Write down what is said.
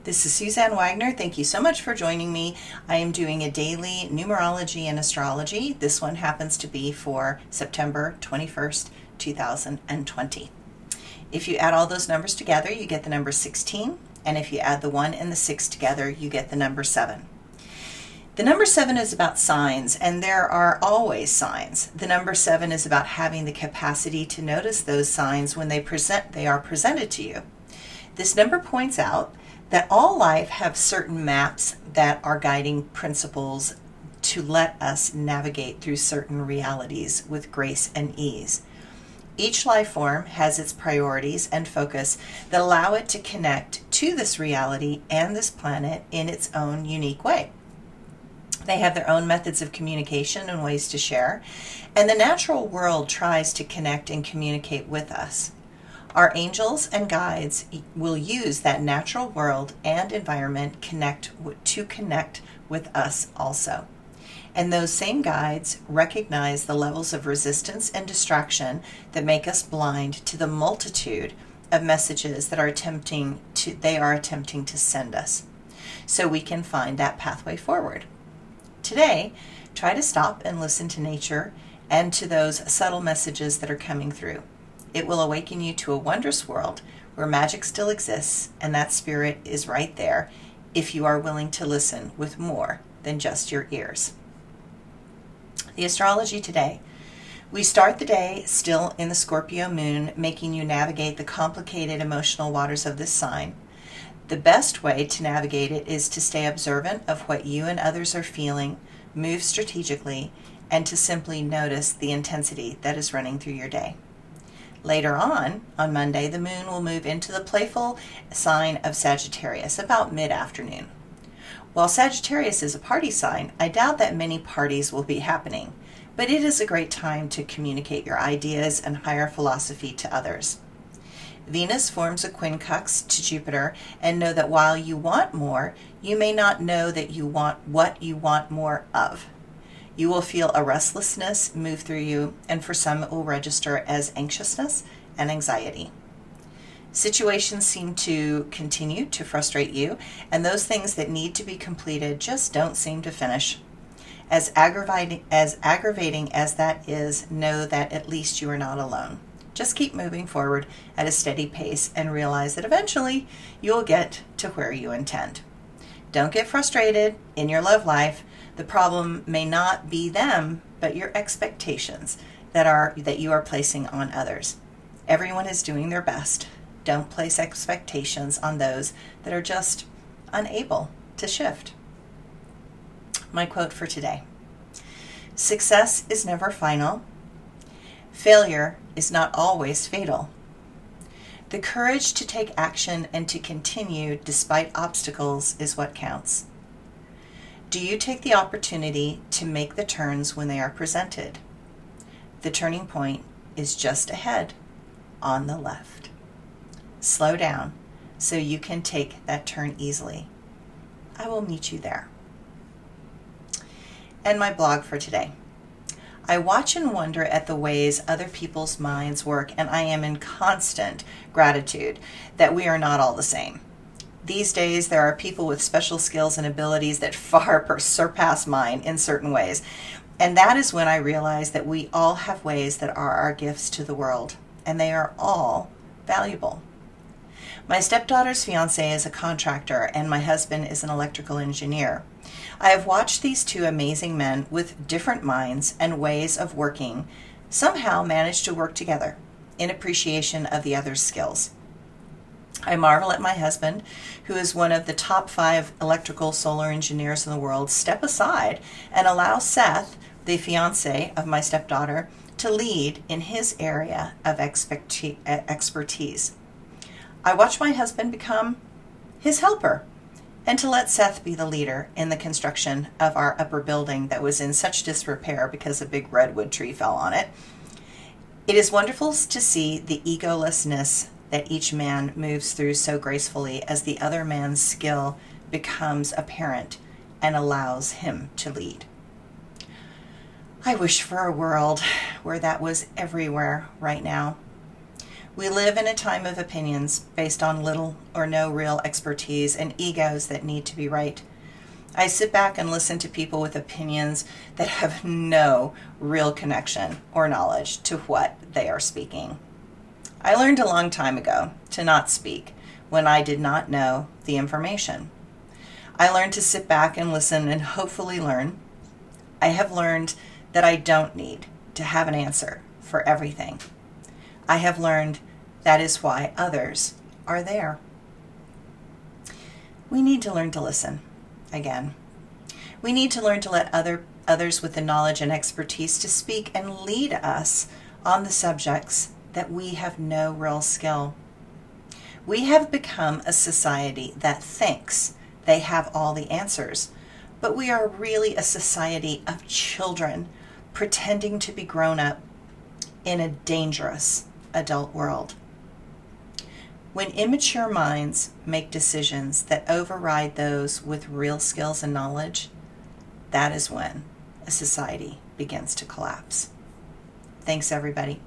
This is Suzanne Wagner. Thank you so much for joining me. I am doing a daily numerology and astrology. This one happens to be for September 21st, 2020. If you add all those numbers together, you get the number 16. And if you add the 1 and the 6 together, you get the number 7. The number 7 is about signs, and there are always signs. The number 7 is about having the capacity to notice those signs when they are presented to you. This number points out that all life have certain maps that are guiding principles to let us navigate through certain realities with grace and ease. Each life form has its priorities and focus that allow it to connect to this reality and this planet in its own unique way. They have their own methods of communication and ways to share, and the natural world tries to connect and communicate with us. Our angels and guides will use that natural world and environment to connect with us also. And those same guides recognize the levels of resistance and distraction that make us blind to the multitude of messages that they are attempting to send us, so we can find that pathway forward. Today, try to stop and listen to nature and to those subtle messages that are coming through. It will awaken you to a wondrous world where magic still exists, and that spirit is right there if you are willing to listen with more than just your ears. The astrology today. We start the day still in the Scorpio moon, making you navigate the complicated emotional waters of this sign. The best way to navigate it is to stay observant of what you and others are feeling, move strategically, and to simply notice the intensity that is running through your day. Later on Monday, the moon will move into the playful sign of Sagittarius about mid-afternoon. While Sagittarius is a party sign, I doubt that many parties will be happening, but it is a great time to communicate your ideas and higher philosophy to others. Venus forms a quincunx to Jupiter, and know that while you want more, you may not know that you want what you want more of. You will feel a restlessness move through you, and for some it will register as anxiousness and anxiety. Situations seem to continue to frustrate you, and those things that need to be completed just don't seem to finish. As aggravating as that is, know that at least you are not alone. Just keep moving forward at a steady pace and realize that eventually you'll get to where you intend. Don't get frustrated in your love life. The problem may not be them, but your expectations that you are placing on others. Everyone is doing their best. Don't place expectations on those that are just unable to shift. My quote for today: success is never final. Failure is not always fatal. The courage to take action and to continue despite obstacles is what counts. Do you take the opportunity to make the turns when they are presented? The turning point is just ahead on the left. Slow down so you can take that turn easily. I will meet you there. And my blog for today. I watch and wonder at the ways other people's minds work, and I am in constant gratitude that we are not all the same. These days, there are people with special skills and abilities that far surpass mine in certain ways. And that is when I realize that we all have ways that are our gifts to the world, and they are all valuable. My stepdaughter's fiance is a contractor, and my husband is an electrical engineer. I have watched these two amazing men with different minds and ways of working somehow manage to work together in appreciation of the other's skills. I marvel at my husband, who is one of the top 5 electrical solar engineers in the world, step aside and allow Seth, the fiance of my stepdaughter, to lead in his area of expertise. I watch my husband become his helper, and to let Seth be the leader in the construction of our upper building that was in such disrepair because a big redwood tree fell on it. It is wonderful to see the egolessness that each man moves through so gracefully as the other man's skill becomes apparent and allows him to lead. I wish for a world where that was everywhere right now. We live in a time of opinions based on little or no real expertise and egos that need to be right. I sit back and listen to people with opinions that have no real connection or knowledge to what they are speaking. I learned a long time ago to not speak when I did not know the information. I learned to sit back and listen and hopefully learn. I have learned that I don't need to have an answer for everything. I have learned that is why others are there. We need to learn to listen again. We need to learn to let others with the knowledge and expertise to speak and lead us on the subjects that we have no real skill. We have become a society that thinks they have all the answers, but we are really a society of children pretending to be grown up in a dangerous adult world. When immature minds make decisions that override those with real skills and knowledge, that is when a society begins to collapse. Thanks, everybody.